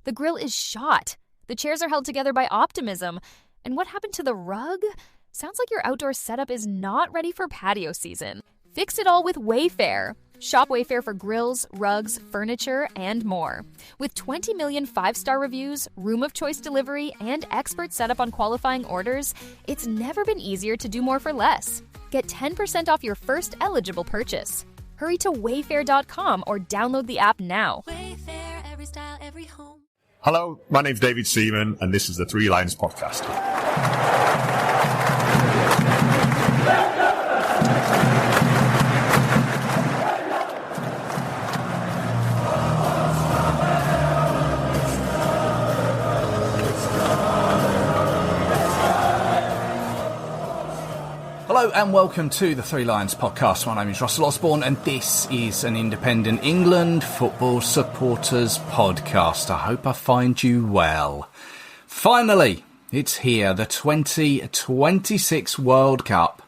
The grill is shot. The chairs are held together by optimism. And what happened to the rug? Sounds like your outdoor setup is not ready for patio season. Fix it all with Wayfair. Shop Wayfair for grills, rugs, furniture, and more. With 20 million 5-star reviews, room of choice delivery, and expert setup on qualifying orders, it's never been easier to do more for less. Get 10% off your first eligible purchase. Hurry to wayfair.com or download the app now. Wayfair, every style, every home. Hello, my name's David Seaman, and this is the Three Lions Podcast. Hello and welcome to the Three Lions Podcast. My name is Russell Osborne and this is an independent England football supporters podcast. I hope I find you well. Finally, it's here, the 2026 World Cup.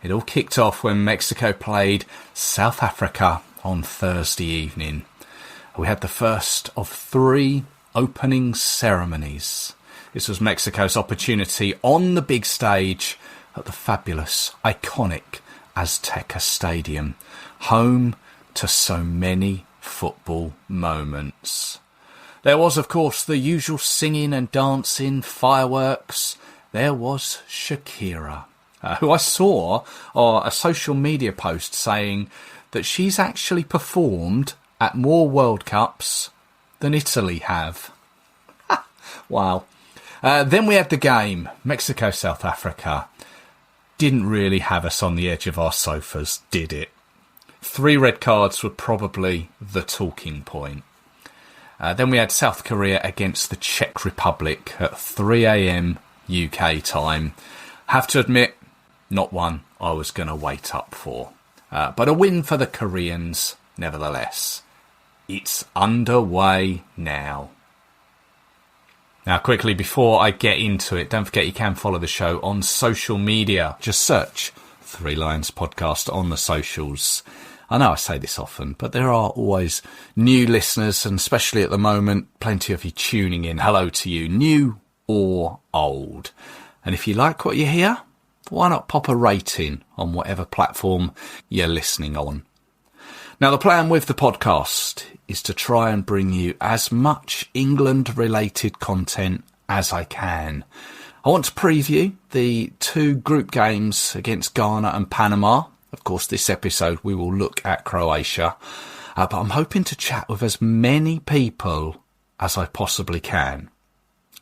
It all kicked off when Mexico played South Africa on Thursday evening. We had the first of 3 opening ceremonies. This was Mexico's opportunity on the big stage at the fabulous, iconic Azteca Stadium, home to so many football moments. There was, of course, the usual singing and dancing, fireworks. There was Shakira, who I saw a social media post saying that she's actually performed at more World Cups than Italy have. Wow. Then we had the game, Mexico-South Africa. Didn't really have us on the edge of our sofas, did it? 3 red cards were probably the talking point. Then we had South Korea against the Czech Republic at 3 a.m. UK time. Have to admit, not one I was going to wait up for. But a win for the Koreans, nevertheless. It's underway now. Now, quickly, before I get into it, don't forget you can follow the show on social media. Just search Three Lions Podcast on the socials. I know I say this often, but there are always new listeners, and especially at the moment, plenty of you tuning in. Hello to you, new or old. And if you like what you hear, why not pop a rating on whatever platform you're listening on? Now, the plan with the podcast is to try and bring you as much England-related content as I can. I want to preview the 2 group games against Ghana and Panama. Of course, this episode we will look at Croatia. But I'm hoping to chat with as many people as I possibly can.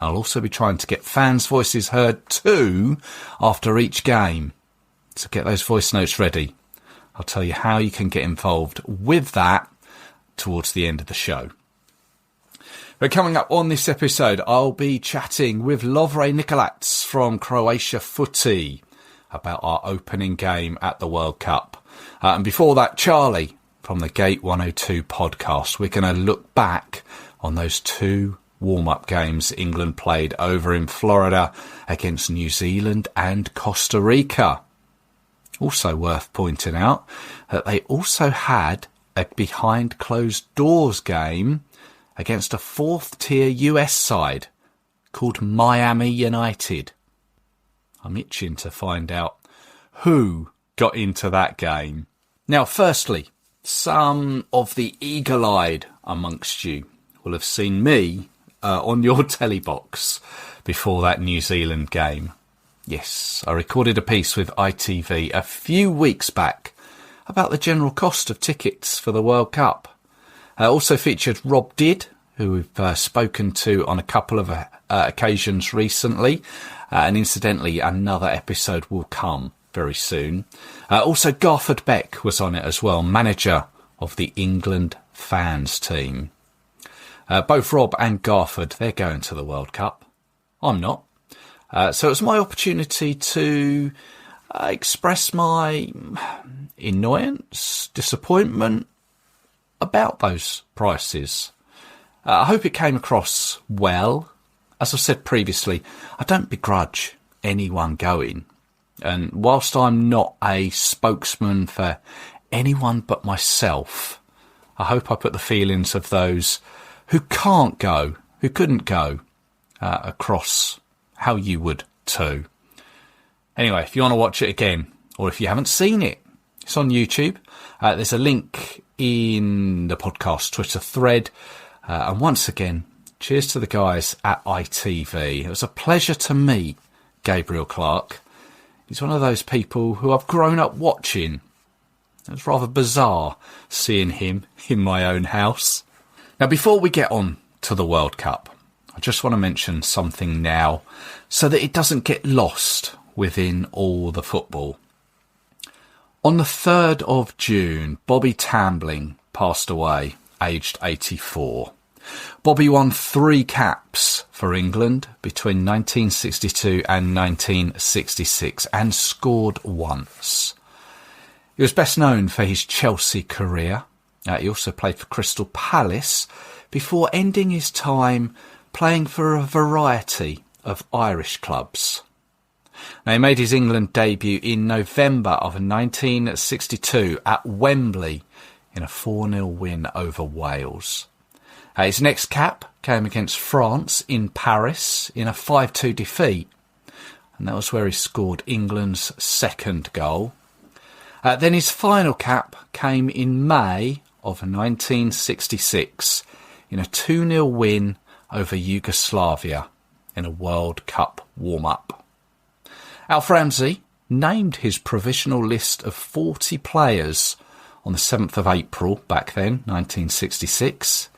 I'll also be trying to get fans' voices heard too after each game. So get those voice notes ready. I'll tell you how you can get involved with that towards the end of the show. But coming up on this episode, I'll be chatting with Lovre Nicolats from Croatia Footy about our opening game at the World Cup. And before that, Charlie from the Gate 102 podcast. We're going to look back on those 2 warm-up games England played over in Florida against New Zealand and Costa Rica. Also worth pointing out that they also had a behind-closed-doors game against a 4th-tier US side called Miami United. I'm itching to find out who got into that game. Now, firstly, some of the eagle-eyed amongst you will have seen me on your telly box before that New Zealand game. Yes, I recorded a piece with ITV a few weeks back about the general cost of tickets for the World Cup. Also featured Rob Didd, who we've spoken to on a couple of occasions recently. And incidentally, another episode will come very soon. Also, Garford Beck was on it as well, manager of the England fans team. Both Rob and Garford, they're going to the World Cup. I'm not. So it was my opportunity to express my annoyance, disappointment about those prices. I hope it came across well. As I've said previously, I don't begrudge anyone going. And whilst I'm not a spokesman for anyone but myself, I hope I put the feelings of those who can't go who couldn't go across how you would too. Anyway, if you want to watch it again, or if you haven't seen it, it's on YouTube. There's a link in the podcast Twitter thread. And once again, cheers to the guys at ITV. It was a pleasure to meet Gabriel Clark. He's one of those people who I've grown up watching. It was rather bizarre seeing him in my own house. Now, before we get on to the World Cup, I just want to mention something now so that it doesn't get lost within all the football. On the 3rd of June, Bobby Tambling passed away, aged 84. Bobby won 3 caps for England between 1962 and 1966 and scored once. He was best known for his Chelsea career. He also played for Crystal Palace before ending his time playing for a variety of Irish clubs. Now, he made his England debut in November of 1962 at Wembley in a 4-0 win over Wales. His next cap came against France in Paris in a 5-2 defeat, and that was where he scored England's second goal. Then his final cap came in May of 1966 in a 2-0 win over Yugoslavia in a World Cup warm-up. Alf Ramsey named his provisional list of 40 players on the 7th of April back then, 1966.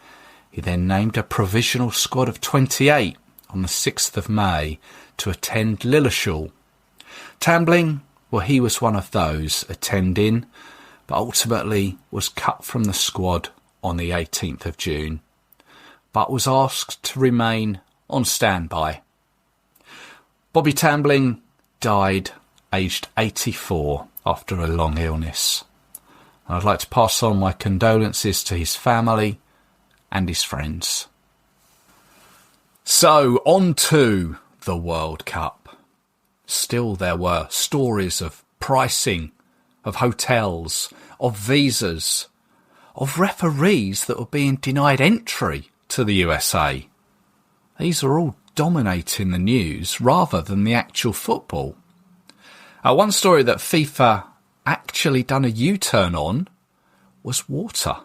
He then named a provisional squad of 28 on the 6th of May to attend Lilleshall. Tambling, well, he was one of those attending, but ultimately was cut from the squad on the 18th of June, but was asked to remain on standby. Bobby Tambling died aged 84 after a long illness. I'd like to pass on my condolences to his family and his friends. So, on to the World Cup. Still there were stories of pricing, of hotels, of visas, of referees that were being denied entry to the USA. These are all dominating the news rather than the actual football. One story that FIFA actually done a U-turn on was water.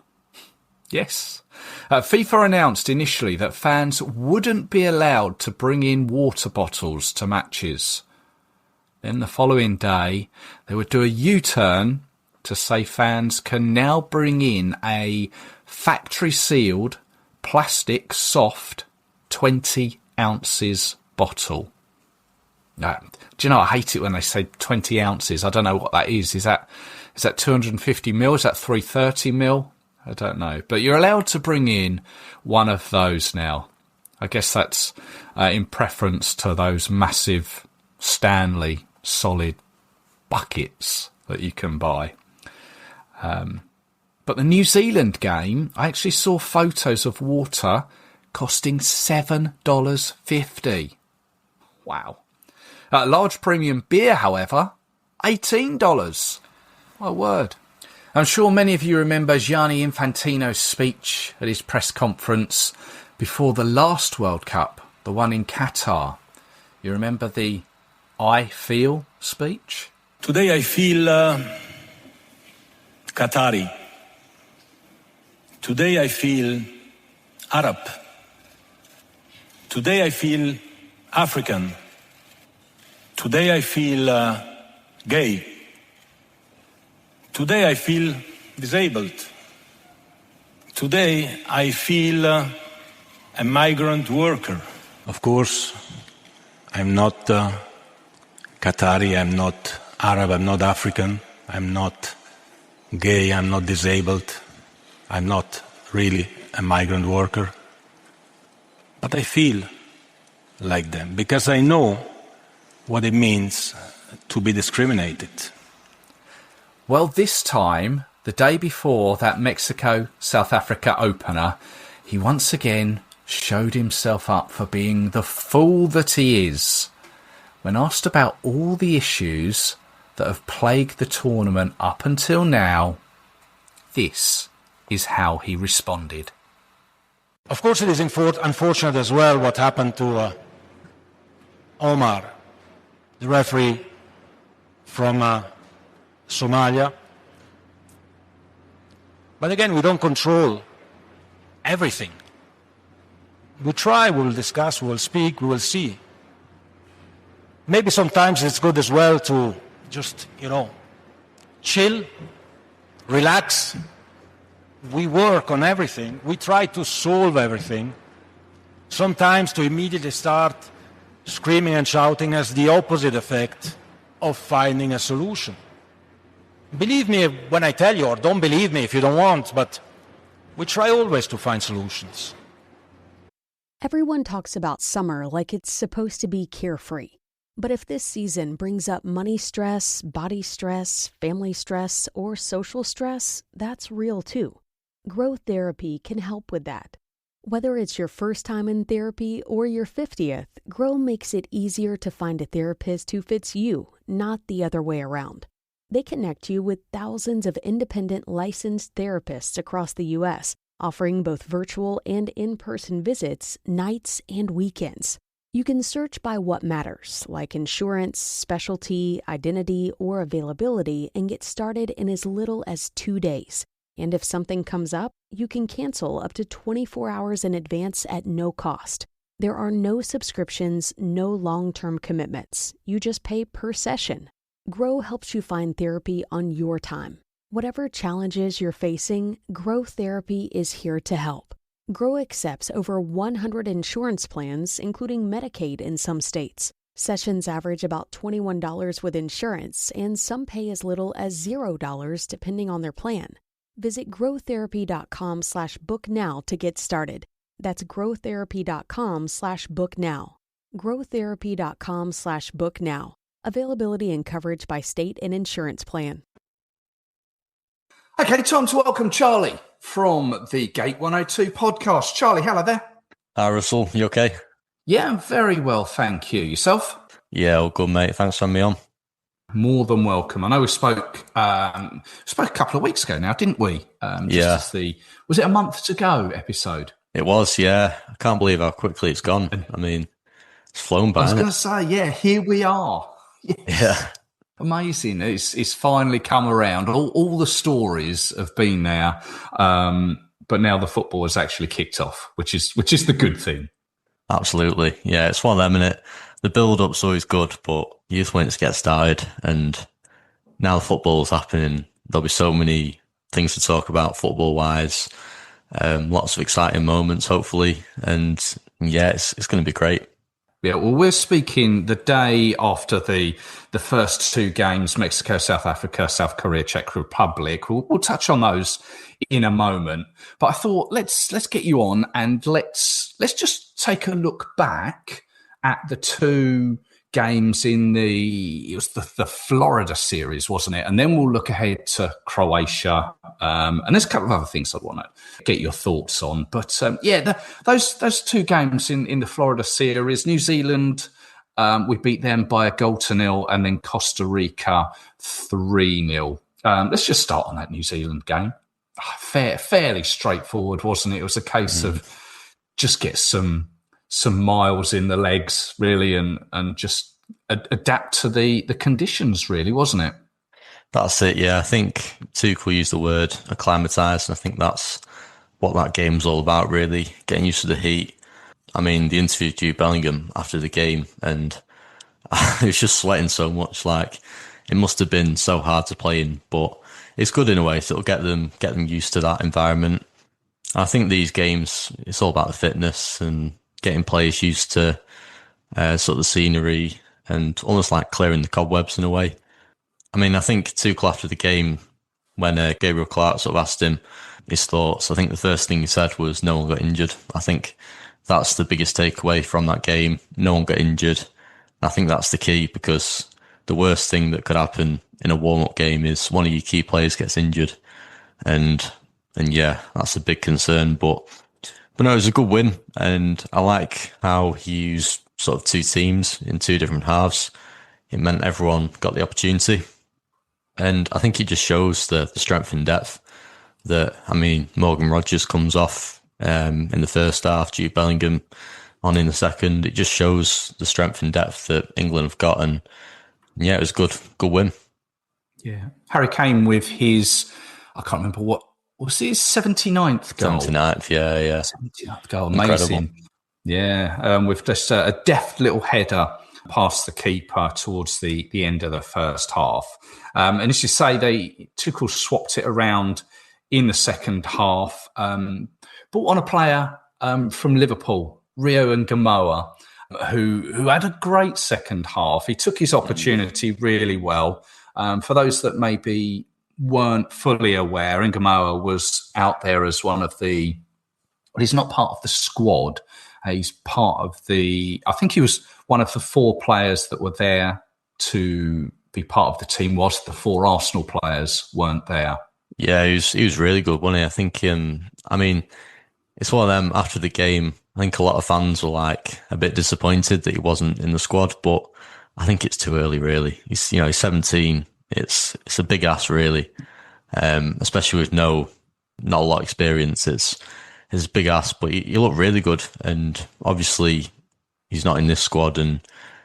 Yes. FIFA announced initially that fans wouldn't be allowed to bring in water bottles to matches. Then the following day, they would do a U-turn to say fans can now bring in a factory-sealed, plastic, soft, 20 ounces bottle. Do you know, I hate it when they say 20 ounces. I don't know what that is. Is that 250 mil? Is that 330 mil? I don't know. But you're allowed to bring in one of those now. I guess that's in preference to those massive Stanley solid buckets that you can buy. But the New Zealand game, I actually saw photos of water costing $7.50. Wow. Large premium beer, however, $18. My word. I'm sure many of you remember Gianni Infantino's speech at his press conference before the last World Cup, the one in Qatar. You remember the I feel speech? Today I feel Qatari. Today I feel Arab. Today I feel African. Today I feel gay. Today I feel disabled. Today I feel a migrant worker. Of course, I'm not Qatari, I'm not Arab, I'm not African, I'm not gay, I'm not disabled, I'm not really a migrant worker. But I feel like them because I know what it means to be discriminated. Well, this time, the day before that Mexico-South Africa opener, he once again showed himself up for being the fool that he is. When asked about all the issues that have plagued the tournament up until now, this is how he responded. Of course, it is unfortunate as well what happened to Omar, the referee from Somalia. But again, we don't control everything. We try, we will discuss, we will speak, we will see. Maybe sometimes it's good as well to just, chill, relax. We work on everything. We try to solve everything. Sometimes to immediately start screaming and shouting has the opposite effect of finding a solution. Believe me when I tell you, or don't believe me if you don't want, but we try always to find solutions. Everyone talks about summer like it's supposed to be carefree. But if this season brings up money stress, body stress, family stress, or social stress, that's real too. Growth therapy can help with that. Whether it's your first time in therapy or your 50th, Grow makes it easier to find a therapist who fits you, not the other way around. They connect you with thousands of independent licensed therapists across the U.S., offering both virtual and in-person visits, nights and weekends. You can search by what matters, like insurance, specialty, identity, or availability, and get started in as little as 2 days. And if something comes up, you can cancel up to 24 hours in advance at no cost. There are no subscriptions, no long-term commitments. You just pay per session. Grow helps you find therapy on your time. Whatever challenges you're facing, Grow Therapy is here to help. Grow accepts over 100 insurance plans, including Medicaid in some states. Sessions average about $21 with insurance, and some pay as little as $0 depending on their plan. Visit growtherapy.com/booknow to get started. That's growtherapy.com/booknow. growtherapy.com/booknow. Availability and coverage by state and insurance plan. Okay, time to welcome Charlie from the Gate 102 podcast. Charlie, hello there. Hi, Russell. You okay? Yeah, very well, thank you. Yourself? Yeah, all good, mate. Thanks for having me on. More than welcome. I know we spoke a couple of weeks ago now, didn't we? Was it a month ago episode? It was, yeah. I can't believe how quickly it's gone. I mean, it's flown by. I was going to say, yeah, here we are. Yes. Yeah. Amazing. It's finally come around. All the stories have been there, but now the football has actually kicked off, which is the good thing. Absolutely. Yeah, it's one of them, innit? The build-up's always good, but you just want it to get started. And now the football's happening. There'll be so many things to talk about football-wise. Lots of exciting moments, hopefully. And yeah, it's going to be great. Yeah, well, we're speaking the day after the first two games, Mexico, South Africa, South Korea, Czech Republic. We'll touch on those in a moment. But I thought let's get you on and let's just take a look back at the two games in the Florida series, wasn't it? And then we'll look ahead to Croatia. And there's a couple of other things I want to get your thoughts on. But those two games in the Florida series, New Zealand, we beat them by a 0-0, and then Costa Rica 3-0. Let's just start on that New Zealand game. Fairly straightforward, wasn't it? It was a case of just get some miles in the legs, really, and just adapt to the conditions, really, wasn't it? That's it, yeah. I think Tuchel used the word acclimatised, and I think that's what that game's all about, really, getting used to the heat. I mean, the interview with Jude Bellingham after the game, and he was just sweating so much, like, it must have been so hard to play in, but it's good in a way, so it'll get them used to that environment. I think these games, it's all about the fitness and getting players used to sort of the scenery and almost like clearing the cobwebs in a way. I mean, I think Tuchel after the game, when Gabriel Clark sort of asked him his thoughts, I think the first thing he said was no one got injured. I think that's the biggest takeaway from that game. No one got injured. I think that's the key, because the worst thing that could happen in a warm-up game is one of your key players gets injured. And yeah, that's a big concern. But no, it was a good win, and I like how he used sort of two teams in two different halves. It meant everyone got the opportunity, and I think it just shows the strength and depth that, I mean, Morgan Rogers comes off in the first half, Jude Bellingham on in the second. It just shows the strength and depth that England have got, and yeah, it was good win. Yeah, Harry Kane with his, I can't remember what was his 79th goal. 79th, yeah. 79th goal, amazing. Incredible. Yeah, with just a deft little header past the keeper towards the end of the first half. And as you say, Tuchel swapped it around in the second half. Brought on a player from Liverpool, Rio and Gamoa, who had a great second half. He took his opportunity really well. For those that maybe weren't fully aware, Ngamoa was out there as one of the... Well, he's not part of the squad. He's part of I think he was one of the 4 players that were there to be part of the team whilst the 4 Arsenal players weren't there. Yeah, he was really good, wasn't he? I think, it's one of them, after the game, I think a lot of fans were like a bit disappointed that he wasn't in the squad, but I think it's too early, really. He's 17. It's a big ask, really, especially with not a lot of experience. It's a big ask, but he looked really good, and obviously he's not in this squad, and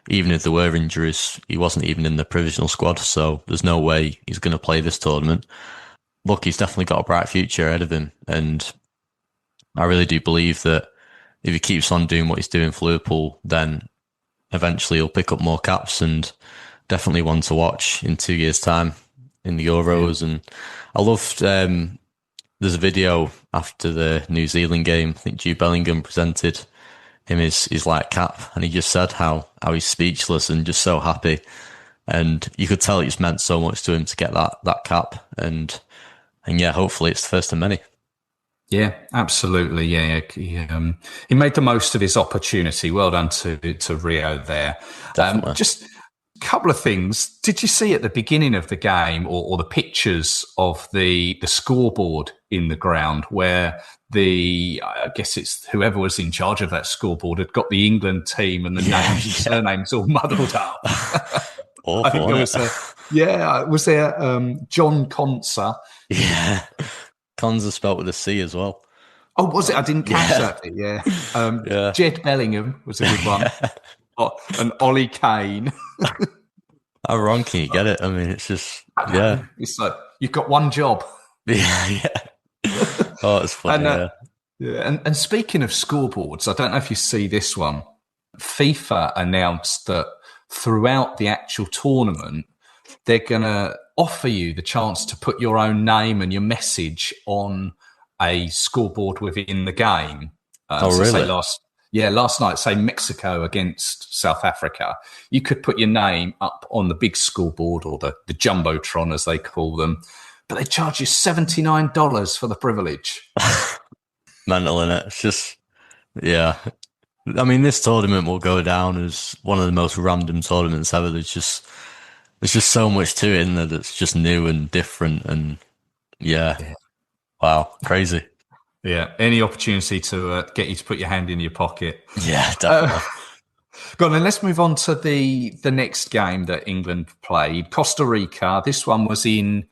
even if there were injuries, he wasn't even in the provisional squad, so there's no way he's going to play this tournament. Look, he's definitely got a bright future ahead of him, and I really do believe that if he keeps on doing what he's doing for Liverpool, then eventually he'll pick up more caps, and definitely one to watch in 2 years' time in the Euros. And I loved, there's a video after the New Zealand game, I think Jude Bellingham presented him his like cap, and he just said how he's speechless and just so happy. And you could tell it's meant so much to him to get that cap. And yeah, hopefully it's the first of many. Yeah, absolutely. Yeah, he made the most of his opportunity. Well done to Rio there. Just a couple of things. Did you see at the beginning of the game or the pictures of the scoreboard in the ground where I guess it's whoever was in charge of that scoreboard had got the England team and the names and surnames all muddled up? Awful, I think there was John Conser. Yeah. Conser spelt with a C as well. Oh, was it? I didn't catch that bit, yeah. Jed Bellingham was a good one. And Ollie Kane. How wrong can you get it? I mean, it's just, yeah. It's like, you've got one job. Yeah. Oh, it's funny, And speaking of scoreboards, I don't know if you see this one. FIFA announced that throughout the actual tournament, they're going to offer you the chance to put your own name and your message on a scoreboard within the game. Really? Say last night, say Mexico against South Africa, you could put your name up on the big scoreboard or the Jumbotron, as they call them, but they charge you $79 for the privilege. Mental, innit? It's just, yeah. I mean, this tournament will go down as one of the most random tournaments ever. There's just so much to it in there that's just new and different, and wow, crazy. Yeah, any opportunity to get you to put your hand in your pocket. Yeah, definitely. Go on, then let's move on to the next game that England played. Costa Rica. This one was they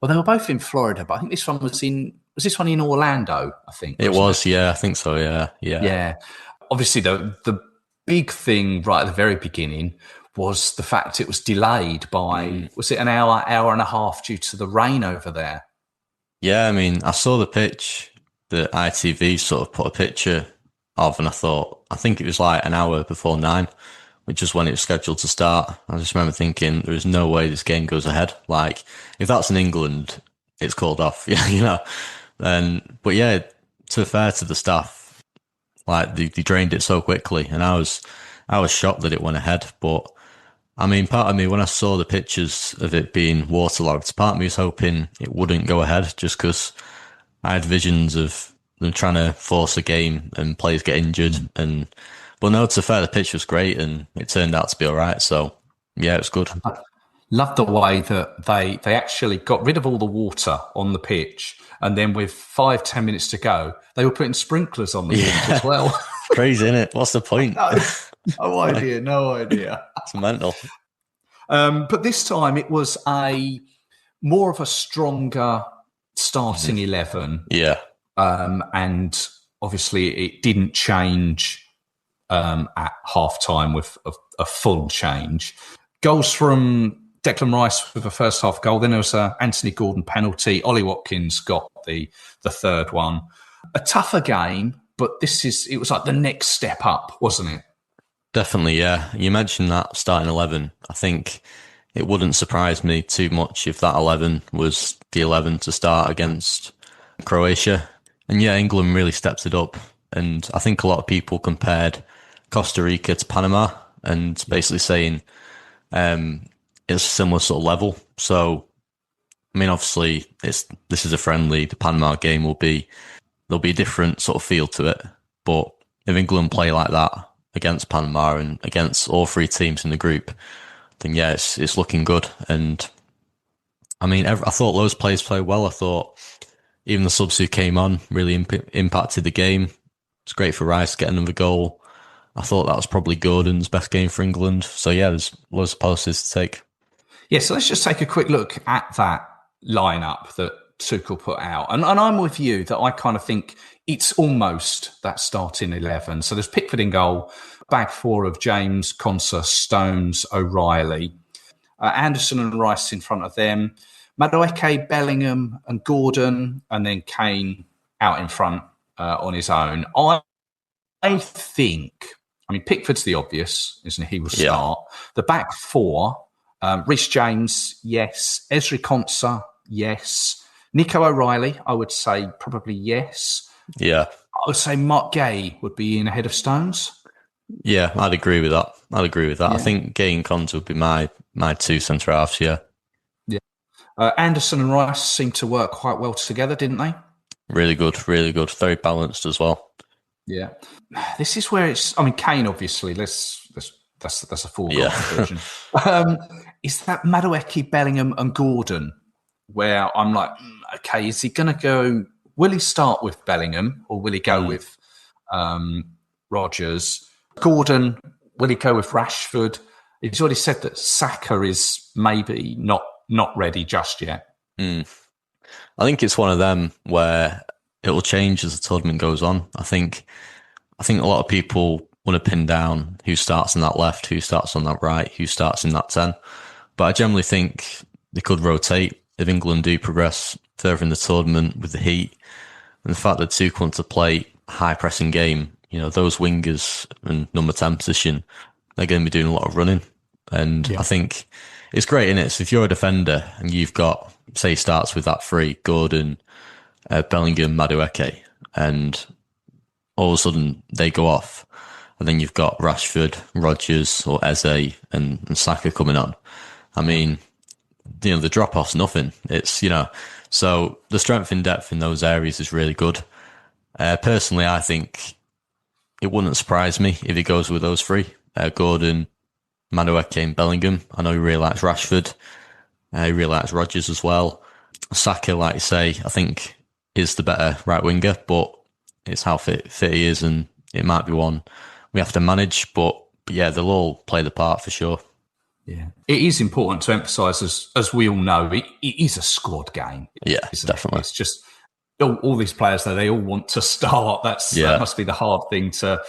were both in Florida, but I think this one was this one in Orlando, I think. It was, yeah, I think so, yeah. Yeah. Obviously, the big thing right at the very beginning was the fact it was delayed by, was it an hour and a half due to the rain over there? Yeah, I mean, I saw the pitch that ITV sort of put a picture of, and I think it was like an hour before 9, which is when it was scheduled to start. I just remember thinking, there is no way this game goes ahead. Like, if that's in England, it's called off, you know. But yeah, to be fair to the staff, like they drained it so quickly, and I was shocked that it went ahead. But I mean, part of me, when I saw the pictures of it being waterlogged, part of me was hoping it wouldn't go ahead, just because I had visions of them trying to force a game and players get injured. But no, to be fair, the pitch was great, and it turned out to be all right. So yeah, it was good. I love the way that they actually got rid of all the water on the pitch, and then with 5-10 minutes to go, they were putting sprinklers on the pitch as well. Crazy, isn't it? What's the point? No idea. It's mental. But this time it was more of a stronger starting 11. Yeah. And obviously it didn't change at half-time with a full change. Goals from Declan Rice with the first half goal. Then there was an Anthony Gordon penalty. Ollie Watkins got the third one. A tougher game, but it was like the next step up, wasn't it? Definitely, yeah. You mentioned that starting 11. I think it wouldn't surprise me too much if that 11 was the 11 to start against Croatia. And yeah, England really stepped it up. And I think a lot of people compared Costa Rica to Panama and basically saying it's a similar sort of level. So, I mean, obviously, this is a friendly. The Panama game there'll be a different sort of feel to it. But if England play like that against Panama and against all three teams in the group, then yeah, it's looking good. And I mean, I thought those players played well. I thought even the subs who came on really impacted the game. It's great for Rice to get another goal. I thought that was probably Gordon's best game for England. So yeah, there's loads of positives to take. Yeah, so let's just take a quick look at that lineup that Tuchel put out. And I'm with you that I kind of think it's almost that starting 11. So there's Pickford in goal, back four of James, Konsa, Stones, O'Reilly, Anderson and Rice in front of them, Madueke, Bellingham and Gordon, and then Kane out in front on his own. I think, I mean, Pickford's the obvious, isn't he? He will start. Yeah. The back four, Reece James, yes. Ezri Konsa, yes. Nico O'Reilly, I would say probably yes. Yeah. I would say Mark Gay would be in ahead of Stones. Yeah, I'd agree with that. Yeah. I think Gay and Konsa would be my two centre halves, yeah. Yeah. Anderson and Rice seemed to work quite well together, didn't they? Really good, really good. Very balanced as well. Yeah. This is where it's, I mean, Kane, obviously, that's a foregone conclusion. Is that Madueke, Bellingham and Gordon, where I'm like, okay, is he going to go, will he start with Bellingham or will he go with Rodgers? Gordon, will he go with Rashford? He's already said that Saka is maybe not ready just yet. I think it's one of them where it will change as the tournament goes on. I think a lot of people want to pin down who starts on that left, who starts on that right, who starts in that 10. But I generally think they could rotate if England do progress further in the tournament with the heat and the fact that Tuchel want to play a high pressing game. You know, those wingers and number 10 position, they're going to be doing a lot of running. And I think it's great, isn't it? So if you're a defender and you've got, say, starts with that three, Gordon, Bellingham, Madueke, and all of a sudden they go off, and then you've got Rashford, Rodgers, or Eze and Saka coming on. I mean, you know, the drop-off's nothing. It's, you know, so the strength in depth in those areas is really good. Personally, I think it wouldn't surprise me if he goes with those three, Gordon, Madueke and Bellingham. I know he really likes Rashford. He really likes Rodgers as well. Saka, like you say, I think is the better right winger, but it's how fit he is, and it might be one we have to manage. But yeah, they'll all play the part for sure. Yeah, it is important to emphasise, as we all know, it is a squad game. Yeah, definitely. It's just all these players that they all want to start. That must be the hard thing to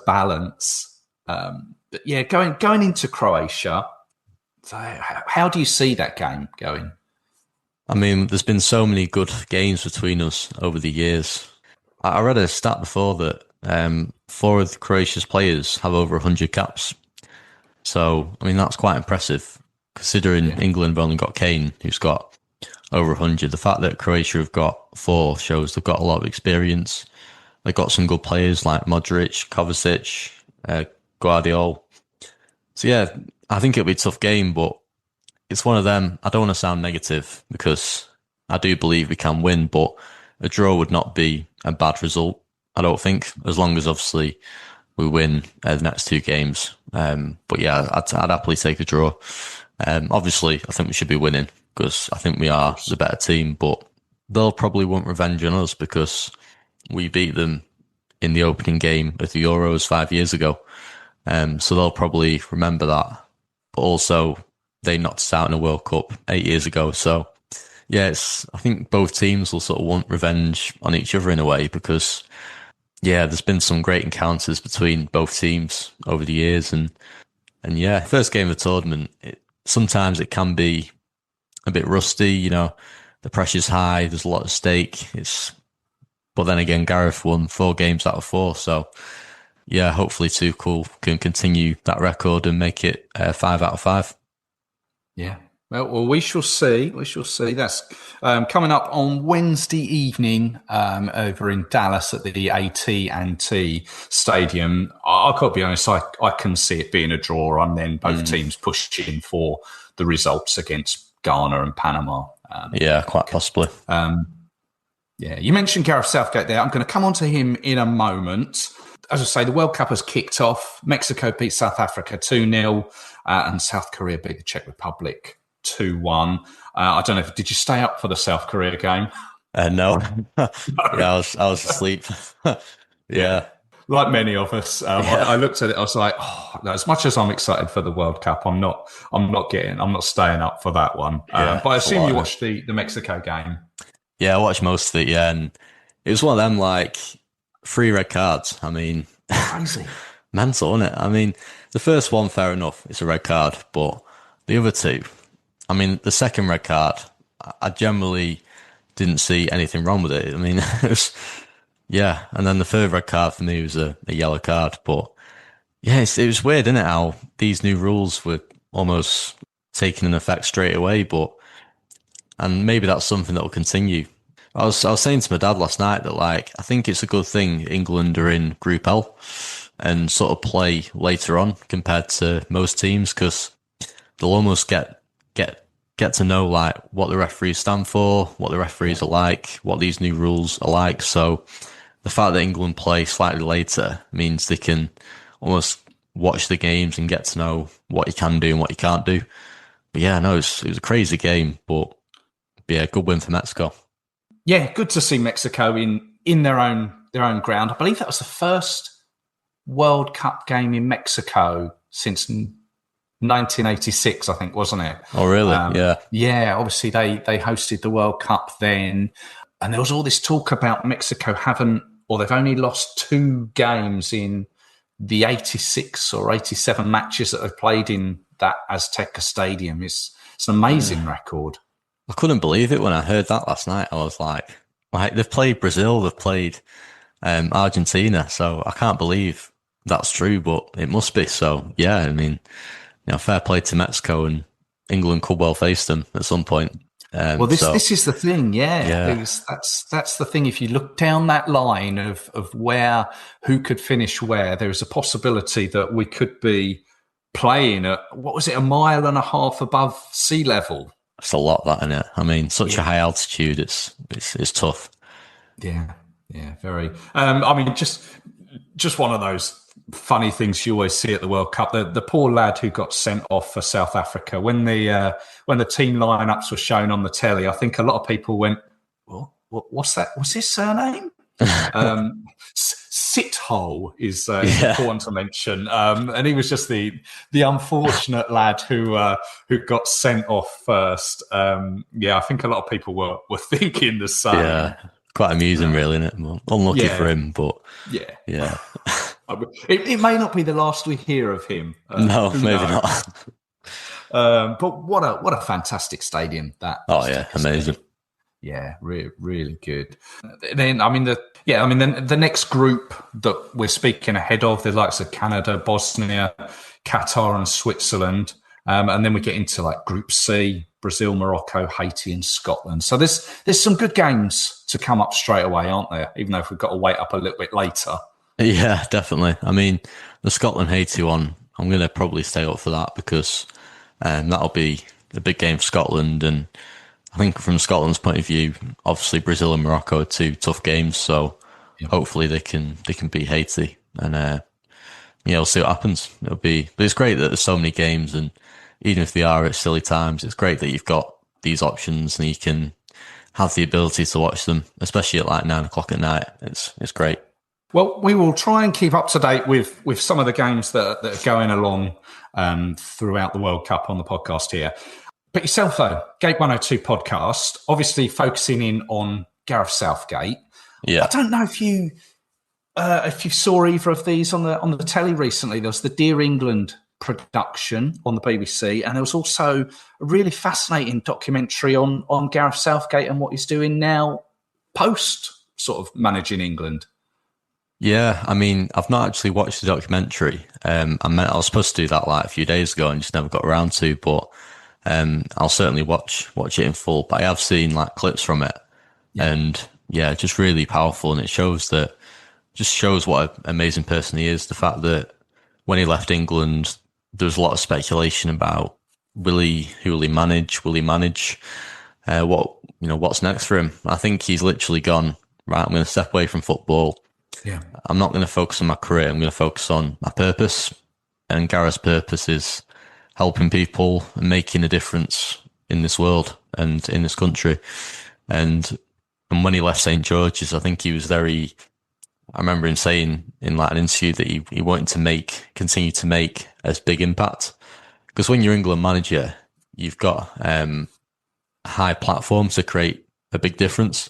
balance. But yeah, going into Croatia, how do you see that game going? I mean, there's been so many good games between us over the years. I read a stat before that 4 of Croatia's players have over 100 caps. So, I mean, that's quite impressive, considering England have only got Kane, who's got over 100. The fact that Croatia have got 4 shows they've got a lot of experience. They've got some good players like Modric, Kovacic, Guardiola. So, yeah, I think it'll be a tough game, but it's one of them. I don't want to sound negative because I do believe we can win, but a draw would not be a bad result, I don't think, as long as obviously we win the next 2 games. But yeah, I'd happily take a draw. Obviously, I think we should be winning because I think we are the better team, but they'll probably want revenge on us because we beat them in the opening game of the Euros 5 years ago. So they'll probably remember that. But also, they knocked us out in a World Cup 8 years ago. So yeah, I think both teams will sort of want revenge on each other in a way because Yeah, there's been some great encounters between both teams over the years, and yeah, first game of the tournament. Sometimes it can be a bit rusty. The pressure's high. There's a lot at stake. But then again, Gareth won 4 games out of 4, so yeah, hopefully Tuchel can continue that record and make it 5 out of 5. Yeah. Well, we shall see. We shall see. That's coming up on Wednesday evening over in Dallas at the AT&T Stadium. I can't be honest, I can see it being a draw, and then both teams pushing for the results against Ghana and Panama. Yeah, quite possibly. Yeah, you mentioned Gareth Southgate there. I'm going to come on to him in a moment. As I say, the World Cup has kicked off. Mexico beat South Africa 2-0 and South Korea beat the Czech Republic 2-1. I don't know did you stay up for the South Korea game? No. Yeah, I was asleep. Yeah. Like many of us. I looked at it, I was like, as much as I'm excited for the World Cup, I'm not staying up for that one. But I assume you watched the Mexico game. Yeah, I watched most of it, yeah, and it was one of them, 3 red cards. I mean, crazy. Mental, isn't it? I mean, the first one, fair enough, it's a red card, but the other 2, I mean, the second red card, I generally didn't see anything wrong with it. I mean, it was, yeah, and then the third red card for me was a yellow card, but yeah, it was weird, isn't it, how these new rules were almost taking an effect straight away, and maybe that's something that will continue. I was saying to my dad last night that I think it's a good thing England are in Group L and sort of play later on compared to most teams, because they'll almost get to know what the referees stand for, what the referees are like, what these new rules are like. So the fact that England play slightly later means they can almost watch the games and get to know what you can do and what you can't do. But yeah, no, it was a crazy game, but yeah, good win for Mexico. Yeah, good to see Mexico in their own ground. I believe that was the first World Cup game in Mexico since 1986, I think, wasn't it? Oh, really? Yeah. Yeah, obviously they hosted the World Cup then, and there was all this talk about Mexico they've only lost 2 games in the 86 or 87 matches that they've played in that Azteca Stadium. It's an amazing record. I couldn't believe it when I heard that last night. I was like they've played Brazil, they've played Argentina, so I can't believe that's true, but it must be. So yeah, I mean, fair play to Mexico, and England could well face them at some point. This is the thing, yeah. That's the thing. If you look down that line of who could finish where, there is a possibility that we could be playing at, what was it, 1.5 miles above sea level. It's a lot, that, isn't it? I mean, such a high altitude, it's tough. Yeah, very. I mean, just one of those funny things you always see at the World Cup. The poor lad who got sent off for South Africa, when the team lineups were shown on the telly, I think a lot of people went, "Well, what's that? What's his surname?" Sithole is important to mention, and he was just the unfortunate lad who got sent off first. I think a lot of people were thinking the same. Yeah, quite amusing, really, isn't it? Unlucky for him, but yeah. It may not be the last we hear of him. No, maybe not. But what a fantastic stadium that. Oh yeah, amazing. Yeah, really good. Then the next group that we're speaking ahead of, the likes of Canada, Bosnia, Qatar, and Switzerland, and then we get into Group C: Brazil, Morocco, Haiti, and Scotland. So there's some good games to come up straight away, aren't there? Even though if we've got to wait up a little bit later. Yeah, definitely. I mean, the Scotland-Haiti one, I'm going to probably stay up for that because that'll be a big game for Scotland. And I think from Scotland's point of view, obviously Brazil and Morocco are 2 tough games. So hopefully they can beat Haiti. And we'll see what happens. But it's great that there's so many games. And even if they are at silly times, it's great that you've got these options and you can have the ability to watch them, especially at 9:00 at night. It's great. Well, we will try and keep up to date with some of the games that are going along throughout the World Cup on the podcast here. But yourself, though, Gate 102 podcast, obviously focusing in on Gareth Southgate. Yeah. I don't know if you if you saw either of these on the telly recently, there was the Dear England production on the BBC, and there was also a really fascinating documentary on Gareth Southgate and what he's doing now post sort of managing England. Yeah, I mean, I've not actually watched the documentary. I was supposed to do that like a few days ago and just never got around to, but I'll certainly watch it in full. But I have seen like clips from it, and yeah, just really powerful, and it shows what an amazing person he is. The fact that when he left England, there was a lot of speculation about who will he manage? Will he manage? What's next for him? I think he's literally gone, right, I'm going to step away from football. Yeah. I'm not going to focus on my career. I'm going to focus on my purpose. And Gareth's purpose is helping people and making a difference in this world and in this country. And when he left St. George's, I think he was I remember him saying in like an interview that he wanted to continue to make a big impact. Because when you're England manager, you've got a high platform to create a big difference.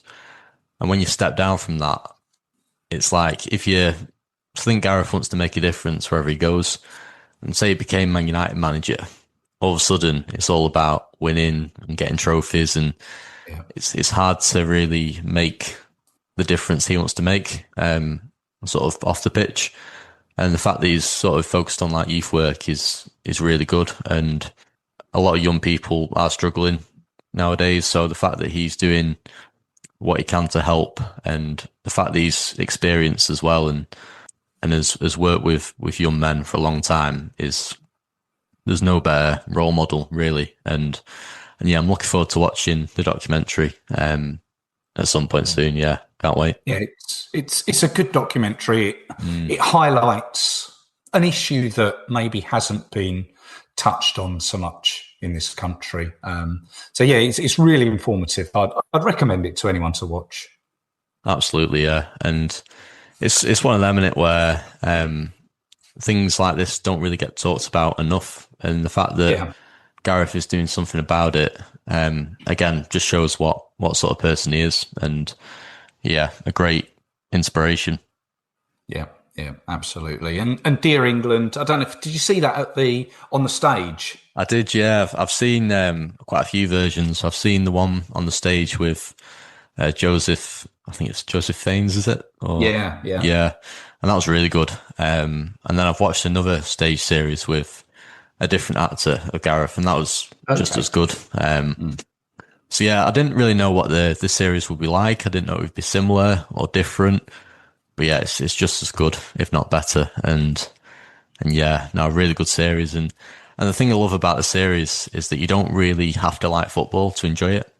And when you step down from that, it's like I think Gareth wants to make a difference wherever he goes. And say he became Man United manager, all of a sudden it's all about winning and getting trophies, and it's hard to really make the difference he wants to make, sort of off the pitch. And the fact that he's sort of focused on like youth work is really good. And a lot of young people are struggling nowadays. So the fact that he's doing what he can to help, and the fact that he's experienced as well and has worked with young men for a long time, there's no better role model really. And yeah, I'm looking forward to watching the documentary at some point soon. Yeah, can't wait. Yeah, it's a good documentary. It highlights an issue that maybe hasn't been touched on so much in this country. So yeah, it's really informative. I'd recommend it to anyone to watch. Absolutely, yeah. And it's one of them, innit, where things like this don't really get talked about enough. And the fact that Gareth is doing something about it, again, just shows what sort of person he is. And yeah, a great inspiration. Yeah, absolutely. And Dear England, I don't know, did you see that on the stage? I did, yeah. I've seen quite a few versions. I've seen the one on the stage with Joseph, I think it's Joseph Faines, is it? Yeah. And that was really good. And then I've watched another stage series with a different actor of Gareth, and that was just as good. So yeah, I didn't really know what the series would be like. I didn't know it would be similar or different. But yeah, it's just as good, if not better. And yeah, no, a really good series. And the thing I love about the series is that you don't really have to like football to enjoy it.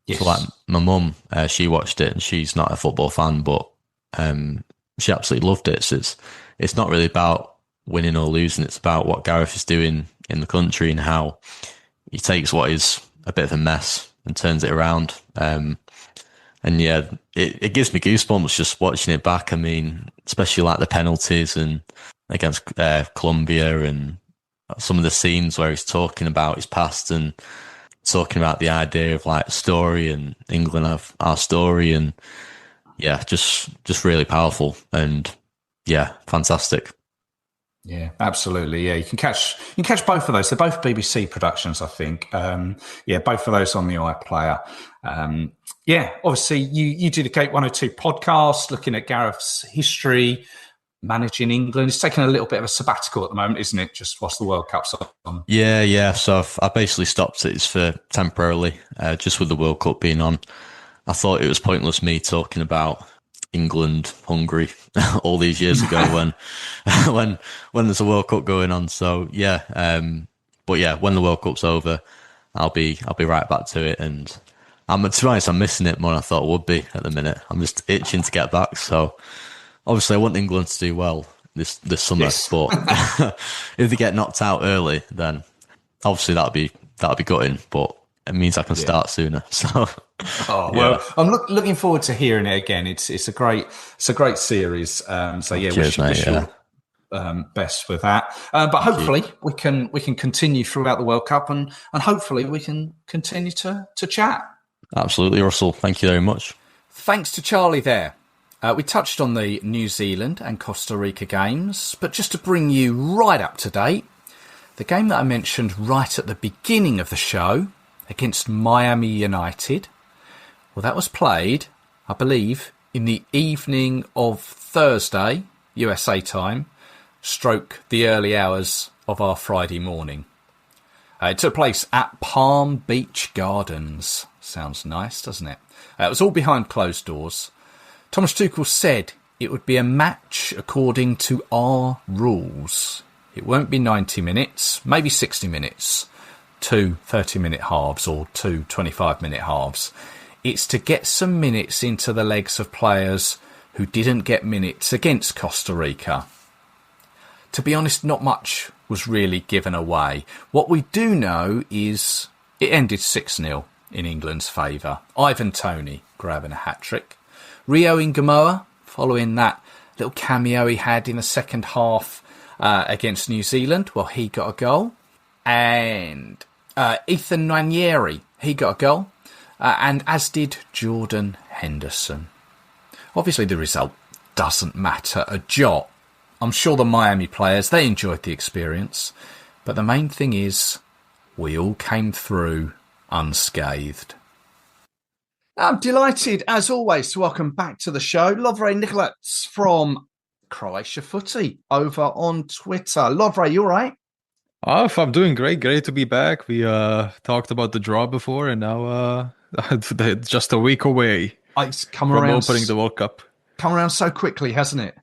Yes. So like my mum, she watched it and she's not a football fan, but she absolutely loved it. So it's not really about winning or losing. It's about what Gareth is doing in the country and how he takes what is a bit of a mess and turns it around. And yeah, it gives me goosebumps just watching it back. I mean, especially like the penalties and against Colombia, and some of the scenes where he's talking about his past and talking about the idea of like story and England have our story, and yeah, just really powerful and yeah, fantastic. Yeah, absolutely. Yeah, you can catch both of those. They're both BBC productions, I think. Both of those on the iPlayer. Obviously you did a Gate 102 podcast looking at Gareth's history, managing England. It's taken a little bit of a sabbatical at the moment, isn't it? Just whilst the World Cup's on. Yeah. So I basically stopped it for temporarily, just with the World Cup being on. I thought it was pointless me talking about England, Hungary, all these years ago when there's a World Cup going on. So yeah, but yeah, when the World Cup's over, I'll be right back to it. And to be honest, I'm missing it more than I thought I would be at the minute. I'm just itching to get back. So obviously, I want England to do well this summer. Yes. But if they get knocked out early, then obviously that'll be gutting. But it means I can start sooner. So. I'm looking forward to hearing it again. It's a great series. So yeah, cheers, wish you best with that. But hopefully we can continue throughout the World Cup, and hopefully we can continue to chat. Absolutely, Russell. Thank you very much. Thanks to Charlie there. We touched on the New Zealand and Costa Rica games, but just to bring you right up to date, the game that I mentioned right at the beginning of the show against Miami United, well, that was played, I believe, in the evening of Thursday, USA time, stroke the early hours of our Friday morning. It took place at Palm Beach Gardens. Sounds nice, doesn't it? It was all behind closed doors. Thomas Tuchel said it would be a match according to our rules. It won't be 90 minutes, maybe 60 minutes, 2 30-minute halves or 2 25-minute halves. It's to get some minutes into the legs of players who didn't get minutes against Costa Rica. To be honest, not much was really given away. What we do know is it ended 6-0 in England's favour. Ivan Toney grabbing a hat-trick. Rio Ngamoa, following that little cameo he had in the second half against New Zealand, well, he got a goal. And Ethan Nwaneri, he got a goal. And as did Jordan Henderson. Obviously, the result doesn't matter a jot. I'm sure the Miami players, they enjoyed the experience. But the main thing is, we all came through unscathed. I'm delighted, as always, to welcome back to the show Lovre Nikolets from Croatia Footy over on Twitter. Lovre, you all right? Oh, I'm doing great. Great to be back. We talked about the draw before, and now just a week away It's come from around, opening the World Cup. Come around so quickly, hasn't it?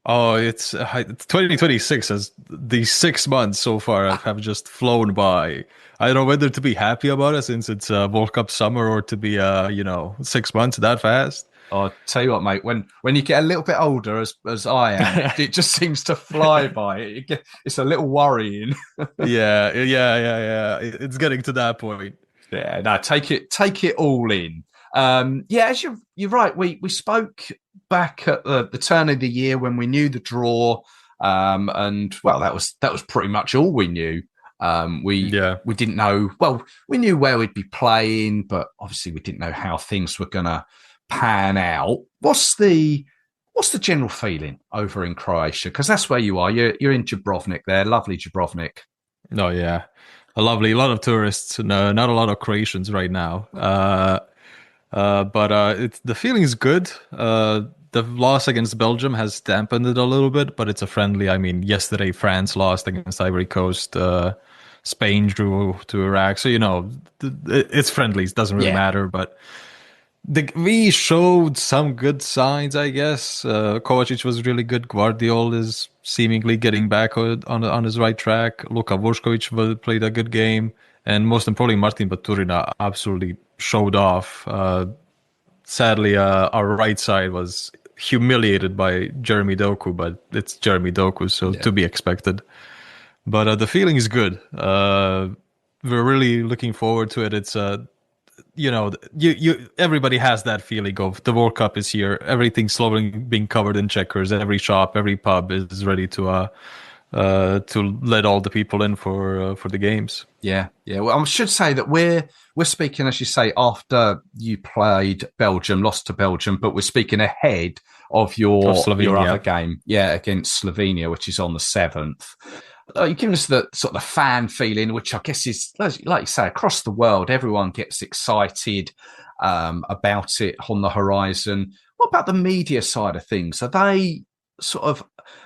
Oh, it's 2026. As these 6 months so far have just flown by. I don't know whether to be happy about it since it's World Cup summer or to be 6 months that fast. I'll tell you what, mate, when you get a little bit older, as I am, it just seems to fly by. It's a little worrying. Yeah. It's getting to that point. Yeah, no, take it all in. As you're right. We spoke back at the turn of the year when we knew the draw, and well, that was pretty much all we knew. We didn't know. Well, we knew where we'd be playing, but obviously we didn't know how things were gonna pan out. What's the general feeling over in Croatia? Because that's where you are. You're in Dubrovnik there, lovely Dubrovnik. Oh yeah, a lot of tourists. No, not a lot of Croatians right now. But the feeling is good. The loss against Belgium has dampened it a little bit, but it's a friendly. I mean, yesterday France lost against Ivory Coast. Spain drew to Iraq. So, it's friendlies. Doesn't really matter. But we showed some good signs, I guess. Kovacic was really good. Guardiol is seemingly getting back on his right track. Luka Vušković played a good game. And most importantly, Martin Baturina absolutely showed off. Sadly, our right side was humiliated by Jeremy Doku, but it's Jeremy Doku, so to be expected. But the feeling is good. We're really looking forward to it. It's everybody has that feeling of the World Cup is here. Everything's slowly being covered in checkers. Every shop, every pub is ready to let all the people in for the games. Yeah. Well, I should say that we're speaking, as you say, after you played Belgium, lost to Belgium, but we're speaking ahead of your other game, against Slovenia, which is on the 7th. You're giving us the sort of the fan feeling, which I guess is, like you say, across the world, everyone gets excited about it on the horizon. What about the media side of things? Are they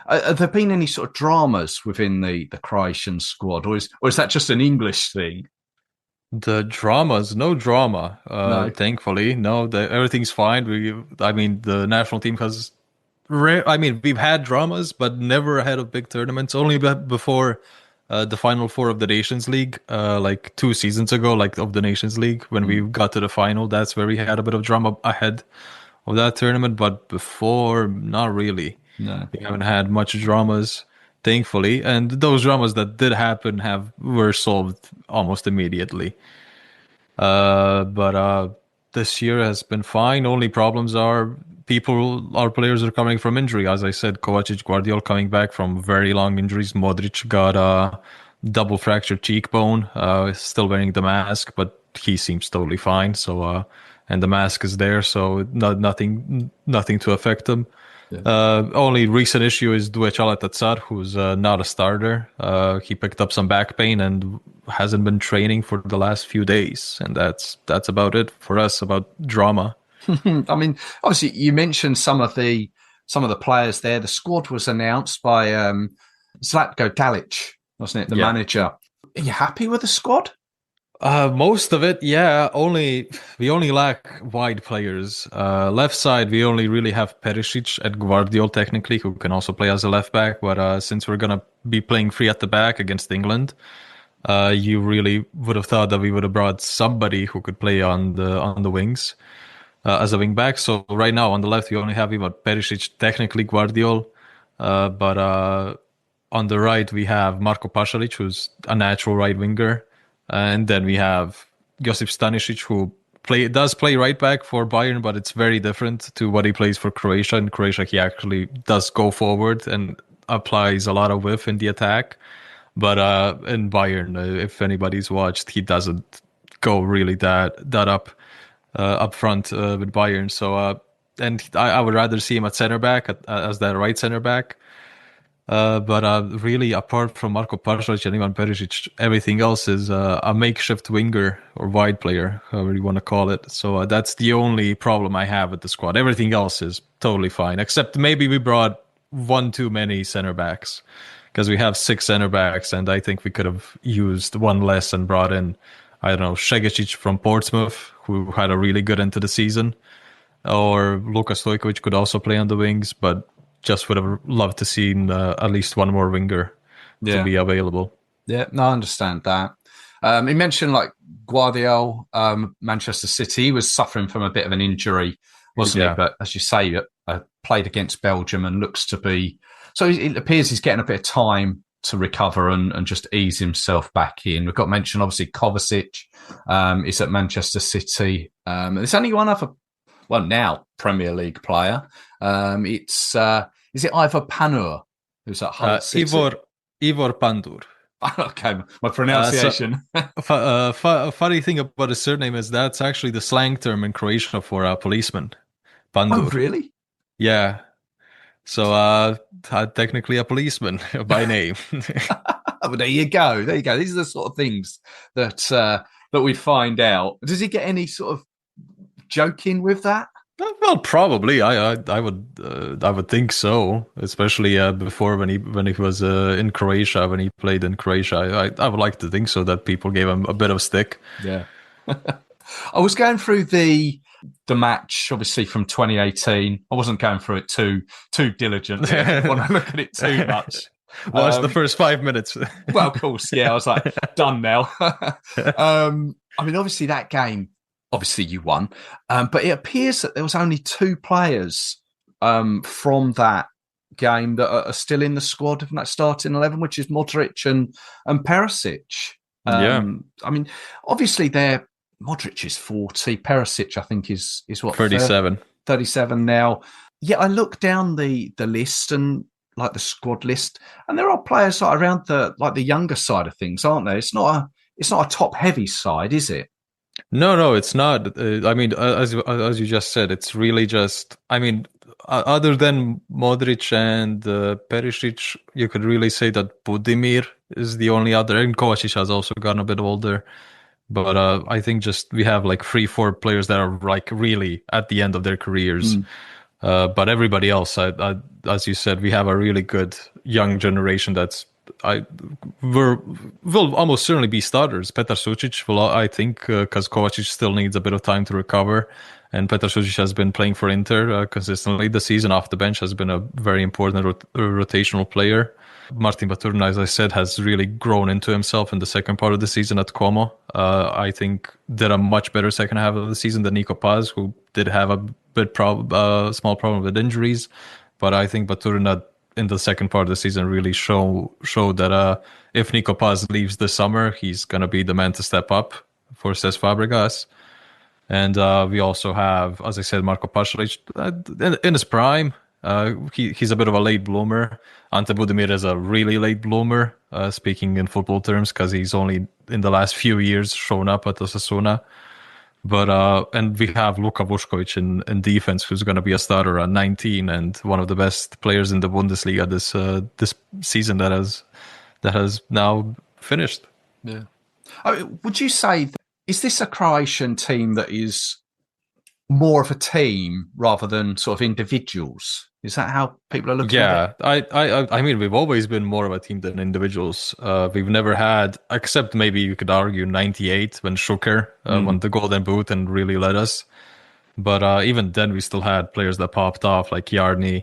have there been any sort of dramas within the Croatian squad, or is that just an English thing? The dramas, no drama, no. Thankfully. No, everything's fine. The national team has we've had dramas, but never ahead of big tournaments. Only before the Final Four of the Nations League, like 2 seasons ago, of the Nations League, when we got to the final. That's where we had a bit of drama ahead of that tournament. But before, not really. No. We haven't had much dramas, thankfully. And those dramas that did happen were solved almost immediately. But this year has been fine. Only problems are our players are coming from injury. As I said, Kovacic, Guardiol coming back from very long injuries. Modric got a double fractured cheekbone, still wearing the mask, but he seems totally fine. So and the mask is there, so nothing to affect him. Only recent issue is Duechala Tatsar, who's not a starter. He picked up some back pain and hasn't been training for the last few days, and that's about it for us about drama. I mean, obviously, you mentioned some of the players there. The squad was announced by Zlatko Dalic, wasn't it? The manager. Are you happy with the squad? Most of it, yeah. We only lack wide players. Left side, we only really have Perisic at Guardiol, technically, who can also play as a left back. But since we're gonna be playing free at the back against England, you really would have thought that we would have brought somebody who could play on the wings as a wing back. So right now on the left, we only have Perisic, technically Guardiol, but on the right we have Marko Pasalic, who's a natural right winger. And then we have Josip Stanisic, who does play right back for Bayern, but it's very different to what he plays for Croatia. In Croatia, he actually does go forward and applies a lot of width in the attack. But in Bayern, if anybody's watched, he doesn't go really that up front with Bayern. So and I would rather see him at center back as that right center back. But really, apart from Marko Pasalic and Ivan Perisic, everything else is a makeshift winger or wide player, however you want to call it. So that's the only problem I have with the squad. Everything else is totally fine, except maybe we brought one too many center backs, because we have 6 center backs, and I think we could have used one less and brought in, I don't know, Šegecic from Portsmouth, who had a really good end to the season, or Luka Stojkovic could also play on the wings, but just would have loved to see at least one more winger to be available. Yeah, no, I understand that. He mentioned like Guardiol, Manchester City. He was suffering from a bit of an injury, wasn't he? But as you say, played against Belgium and looks to be... So it appears he's getting a bit of time to recover and just ease himself back in. We've got mentioned, obviously, Kovacic is at Manchester City. There's only one other... Well, now Premier League player. It's is it Ivor Panur who's at Hull City? Ivor Pandur. Okay, my pronunciation. Funny thing about his surname is that's actually the slang term in Croatia for a policeman. Pandur. Oh, really? Yeah. So technically a policeman by name. Well, there you go. There you go. These are the sort of things that we find out. Does he get any sort of joking with that? Well, probably. I would think so. Especially before when he was in Croatia, when he played in Croatia. I would like to think so, that people gave him a bit of stick. Yeah. I was going through the match, obviously from 2018. I wasn't going through it too diligently. I didn't want to look at it too much. Watch the first 5 minutes. Well, of course, yeah. I was like, done now. I mean, obviously that game. Obviously, you won, but it appears that there was only 2 players from that game that are still in the squad of that starting 11, which is Modric and Perisic. I mean, obviously, Modric is 40. Perisic, I think, is what 37. 37 now. Yeah, I look down the list and like the squad list, and there are players like around the younger side of things, aren't there? It's not a top heavy side, is it? No, it's not. I mean, as you just said, it's really just. I mean, other than Modric and Perisic, you could really say that Budimir is the only other. And Kovacic has also gotten a bit older, but I think just we have like 3-4 players that are like really at the end of their careers. But everybody else, as you said, we have a really good young generation that's. Will almost certainly be starters. Petar Sucic will, I think, because Kovacic still needs a bit of time to recover, and Petar Sucic has been playing for Inter consistently this season off the bench, has been a very important rotational player. Martin Baturna, as I said, has really grown into himself in the second part of the season at Como. I think did a much better second half of the season than Nico Paz, who did have a small problem with injuries, but I think Baturna in the second part of the season really showed that if Nico Paz leaves this summer, he's going to be the man to step up for Cesc Fabregas. And we also have, as I said, Marko Pasalic in his prime. He's a bit of a late bloomer. Ante Budimir is a really late bloomer, speaking in football terms, because he's only in the last few years shown up at Osasuna. But and we have Luka Vušković in defense, who's going to be a starter at 19 and one of the best players in the Bundesliga this season that has now finished. Yeah. Would you say, is this a Croatian team that is more of a team rather than sort of individuals? Is that how people are looking at it? I mean, we've always been more of a team than individuals. We've never had, except maybe you could argue 98 when Schuker won the Golden Boot and really led us. But even then, we still had players that popped off like Jarni,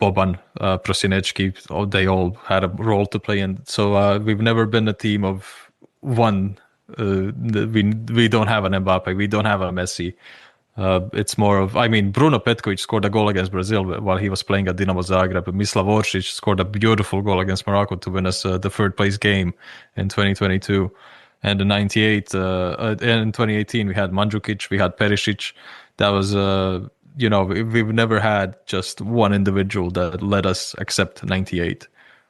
Boban, Prosinečki. They all had a role to play in. So we've never been a team of one. We don't have an Mbappe. We don't have a Messi. It's more of, I mean, Bruno Petković scored a goal against Brazil while he was playing at Dinamo Zagreb. Mislav Oršić scored a beautiful goal against Morocco to win us the third place game in 2022. And in 2018, we had Mandžukić, we had Perisic. That was, we've never had just one individual that led us except 98.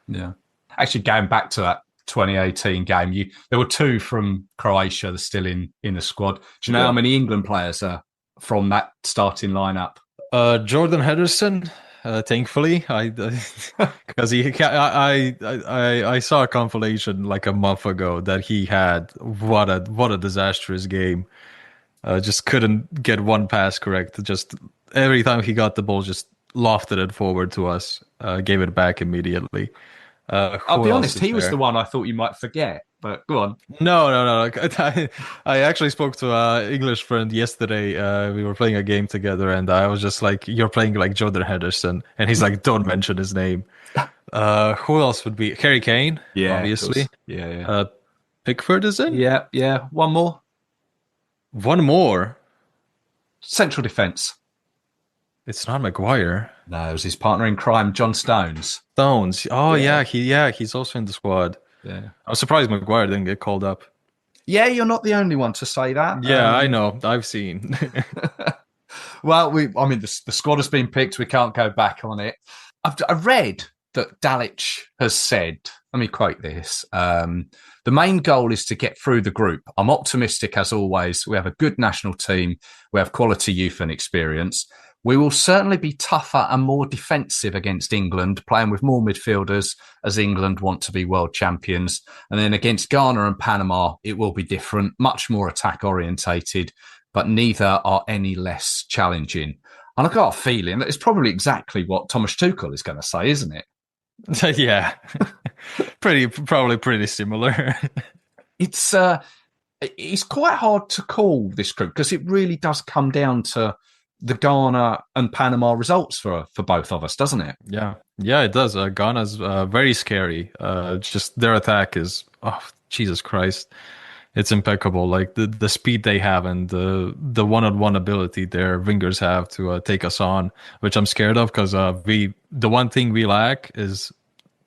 Yeah. Actually, going back to that 2018 game, there were two from Croatia that's still in the squad. Do you know how many England players are from that starting lineup? Jordan Henderson, thankfully, because I saw a compilation like a month ago that he had what a disastrous game. Just couldn't get one pass correct. Just every time he got the ball, just lofted it forward to us, gave it back immediately. I'll be honest, he was the one I thought you might forget, but go on. No. I actually spoke to an English friend yesterday. We were playing a game together, and I was just like, "You're playing like Jordan Henderson," and he's like, "Don't mention his name." Who else would be? Harry Kane, obviously. Yeah. Pickford is in? Yeah. One more. Central defence. It's not Maguire. No, it was his partner in crime, John Stones. Oh, yeah. He's also in the squad. Yeah. I was surprised Maguire didn't get called up. Yeah, you're not the only one to say that. Yeah, I know. I've seen. Well, the squad has been picked. We can't go back on it. I read that Dalic has said, let me quote this, the main goal is to get through the group. I'm optimistic as always. We have a good national team. We have quality youth and experience. We will certainly be tougher and more defensive against England, playing with more midfielders as England want to be world champions. And then against Ghana and Panama, it will be different, much more attack orientated, but neither are any less challenging. And I've got a feeling that it's probably exactly what Thomas Tuchel is going to say, isn't it? Yeah, probably pretty similar. It's quite hard to call this group because it really does come down to the Ghana and Panama results for both of us, doesn't it? Yeah, it does. Ghana's very scary. Just their attack is, Jesus Christ, it's impeccable. Like the speed they have and the one-on-one ability their wingers have to take us on, which I'm scared of because the one thing we lack is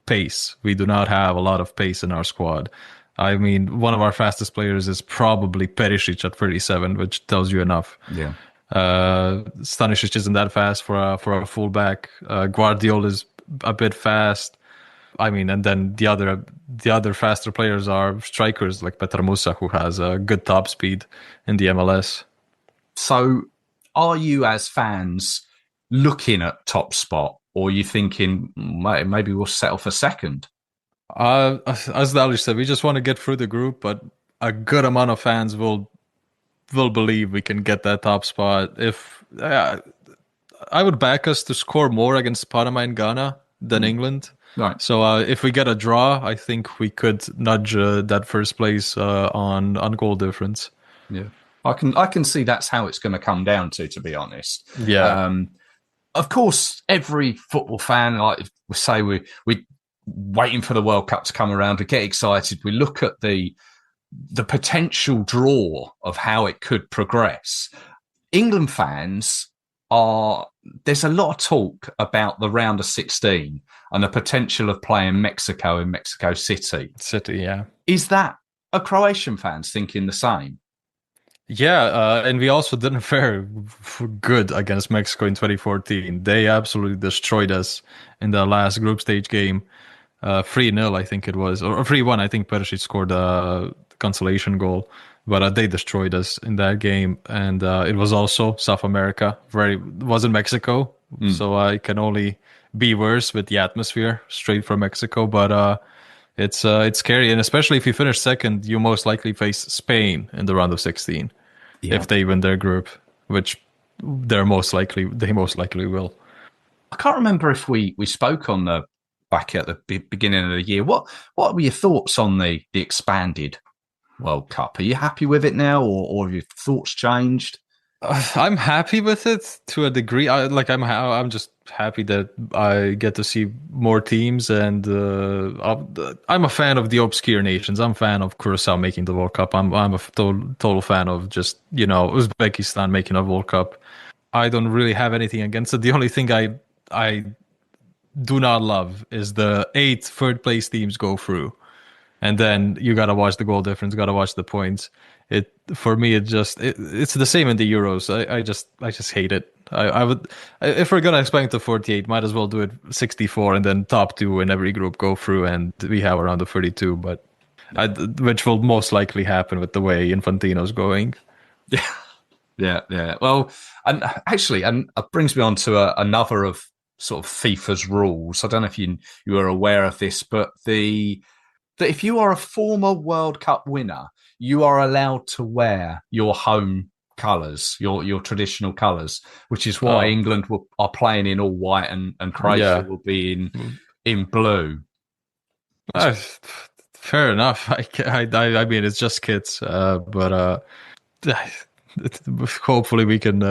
pace. We do not have a lot of pace in our squad. I mean, one of our fastest players is probably Perisic at 37, which tells you enough. Yeah. Stanisic isn't that fast for a fullback. Guardiola is a bit fast. I mean, and then the other faster players are strikers like Petar Musa, who has a good top speed in the MLS. So, are you as fans looking at top spot, or are you thinking maybe we'll settle for second? As Dalic said, we just want to get through the group, but a good amount of fans will believe we can get that top spot. If I would back us to score more against Panama and Ghana than England. Right. So if we get a draw, I think we could nudge that first place on goal difference. Yeah, I can see that's how it's going to come down to be honest. Yeah. Of course, every football fan, like we say, we waiting for the World Cup to come around to get excited. We look at the potential draw of how it could progress. England fans there's a lot of talk about the round of 16 and the potential of playing Mexico in Mexico City. Yeah. Is that a Croatian fans thinking the same? Yeah, and we also didn't fare good against Mexico in 2014. They absolutely destroyed us in the last group stage game. 3-0, I think it was, or 3-1. I think Perisic scored a consolation goal. But they destroyed us in that game, and it was also South America. It wasn't Mexico, so I can only be worse with the atmosphere straight from Mexico. But it's scary, and especially if you finish second, you most likely face Spain in the round of 16 if they win their group, which they most likely will. I can't remember if we spoke on the back at the beginning of the year. What were your thoughts on the expanded World Cup? Are you happy with it now, or have your thoughts changed? I'm happy with it to a degree. I'm just happy that I get to see more teams, and I'm a fan of the obscure nations. I'm a fan of Curacao making the World Cup. I'm a total fan of just Uzbekistan making a World Cup. I don't really have anything against it. The only thing I do not love is the 8 third place teams go through, and then you gotta watch the goal difference, gotta watch the points. For me, it's the same in the Euros. I just hate it. I would, if we're gonna expand to 48, might as well do it 64 and then top 2 in every group go through, and we have around the 32. But which will most likely happen with the way Infantino's going. Yeah. Well, and actually, and it brings me on to another of sort of FIFA's rules. I don't know if you are aware of this, but that if you are a former World Cup winner, you are allowed to wear your home colours, your traditional colours, which is why England are playing in all white and Croatia will be in blue. Fair enough. I mean, it's just kids, but hopefully we can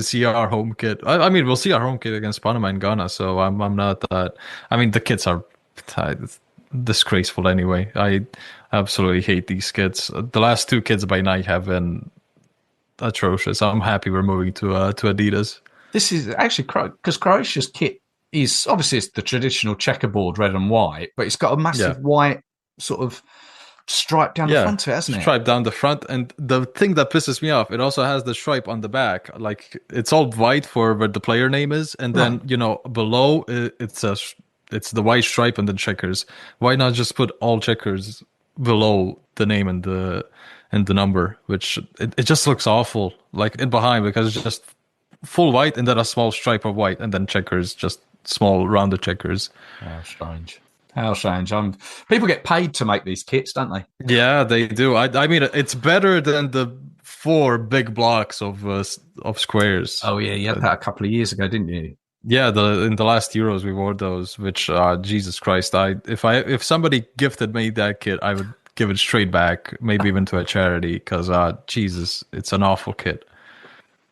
see our home kit. I mean, we'll see our home kit against Panama and Ghana. So I'm not that. I mean, the kits are disgraceful anyway. I absolutely hate these kits. The last 2 kits by night have been atrocious. I'm happy we're moving to Adidas. This is actually because Croatia's kit is obviously it's the traditional checkerboard red and white, but it's got a massive white sort of stripe down the front of it, hasn't it? Stripe down the front, and the thing that pisses me off, it also has the stripe on the back. Like it's all white for where the player name is, and then below it's the white stripe and then checkers. Why not just put all checkers below the name and the number? Which it just looks awful, like in behind, because it's just full white and then a small stripe of white and then checkers, just small rounded checkers. How strange. People get paid to make these kits, don't they? Yeah, they do. I mean, it's better than the 4 big blocks of squares. Oh yeah, you had that a couple of years ago, didn't you? Yeah, in the last Euros we wore those. Which Jesus Christ, if somebody gifted me that kit, I would give it straight back, maybe even to a charity, because Jesus, it's an awful kit.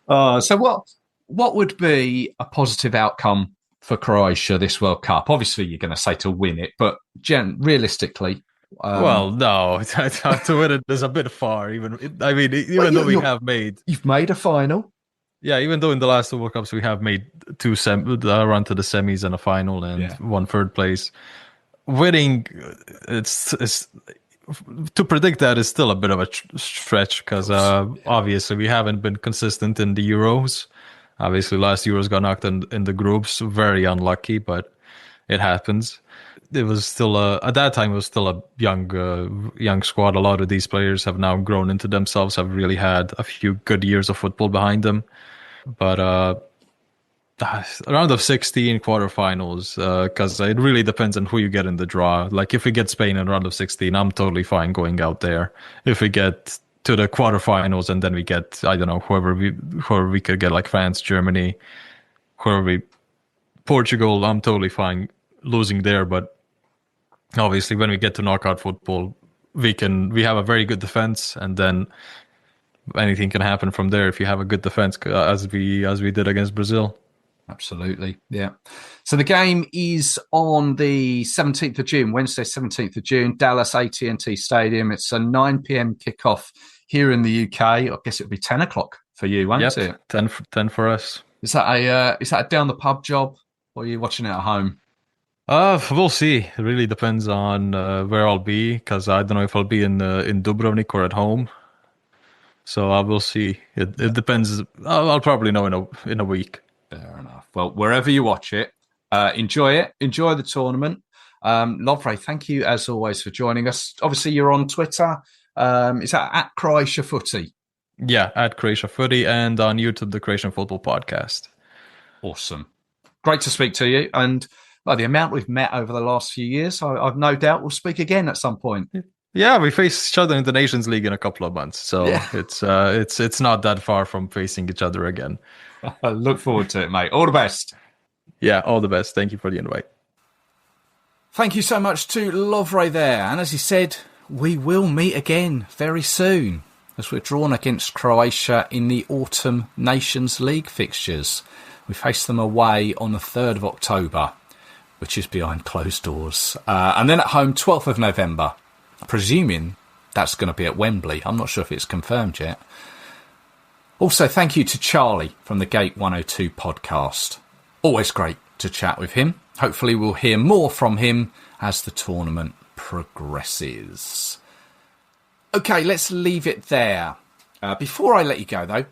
So what would be a positive outcome for Croatia this World Cup? Obviously, you're going to say to win it, but realistically, well, no, to win it is a bit far. Even though you've made a final. Yeah, even though in the last 2 World Cups we have made 2 run to the semis and a final and 1 third place, winning it's to predict that is still a bit of a stretch, because obviously we haven't been consistent in the Euros. Obviously, last Euros got knocked in the groups. Very unlucky, but it happens. It was still at that time it was still a young squad. A lot of these players have now grown into themselves, have really had a few good years of football behind them. But round of 16 quarterfinals, because it really depends on who you get in the draw. Like if we get Spain in round of 16, I'm totally fine going out there. If we get to the quarterfinals and then we get, I don't know, whoever we could get, like France, Germany, Portugal, I'm totally fine losing there. But obviously when we get to knockout football, we have a very good defense, and then anything can happen from there if you have a good defense, as we did against Brazil. Absolutely, yeah. So the game is on the 17th of June, Wednesday, 17th of June, Dallas AT&T Stadium. It's a 9 p.m. kickoff here in the UK. I guess it'll be 10 o'clock for you, won't it? 10 for us. Is that a down the pub job, or are you watching it at home? We'll see. It really depends on where I'll be, because I don't know if I'll be in Dubrovnik or at home. So I will see. It depends. I'll probably know in a week. Fair enough. Well, wherever you watch it, enjoy it. Enjoy the tournament. Lovre, thank you as always for joining us. Obviously, you're on Twitter. Is that at Croatia Footy? Yeah, at Croatia Footy and on YouTube, the Croatian Football Podcast. Awesome. Great to speak to you. And the amount we've met over the last few years, I've no doubt we'll speak again at some point. Yeah, we face each other in the Nations League in a couple of months. So it's not that far from facing each other again. I look forward to it, mate. All the best. Yeah, all the best. Thank you for the invite. Thank you so much to Lovre there. And as he said, we will meet again very soon as we're drawn against Croatia in the Autumn Nations League fixtures. We face them away on the 3rd of October, which is behind closed doors. And then at home, 12th of November. Presuming that's going to be at Wembley. I'm not sure if it's confirmed yet. Also, thank you to Charlie from the Gate 102 podcast. Always great to chat with him. Hopefully we'll hear more from him as the tournament progresses. Okay, let's leave it there. Before I let you go, though,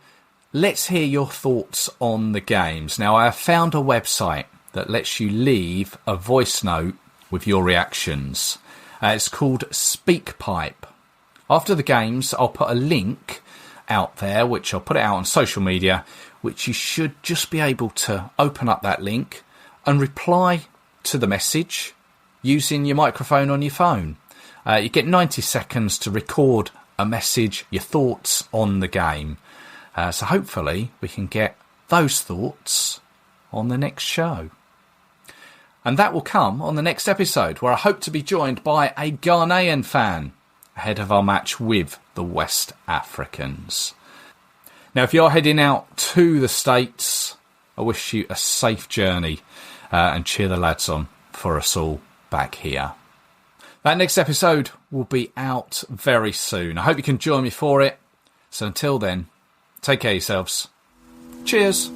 let's hear your thoughts on the games. Now, I have found a website that lets you leave a voice note with your reactions. It's called SpeakPipe. After the games, I'll put a link out there, which I'll put it out on social media, which you should just be able to open up that link and reply to the message using your microphone on your phone. You get 90 seconds to record a message, your thoughts on the game. So hopefully we can get those thoughts on the next show. And that will come on the next episode, where I hope to be joined by a Ghanaian fan ahead of our match with the West Africans. Now, if you're heading out to the States, I wish you a safe journey and cheer the lads on for us all back here. That next episode will be out very soon. I hope you can join me for it. So until then, take care of yourselves. Cheers.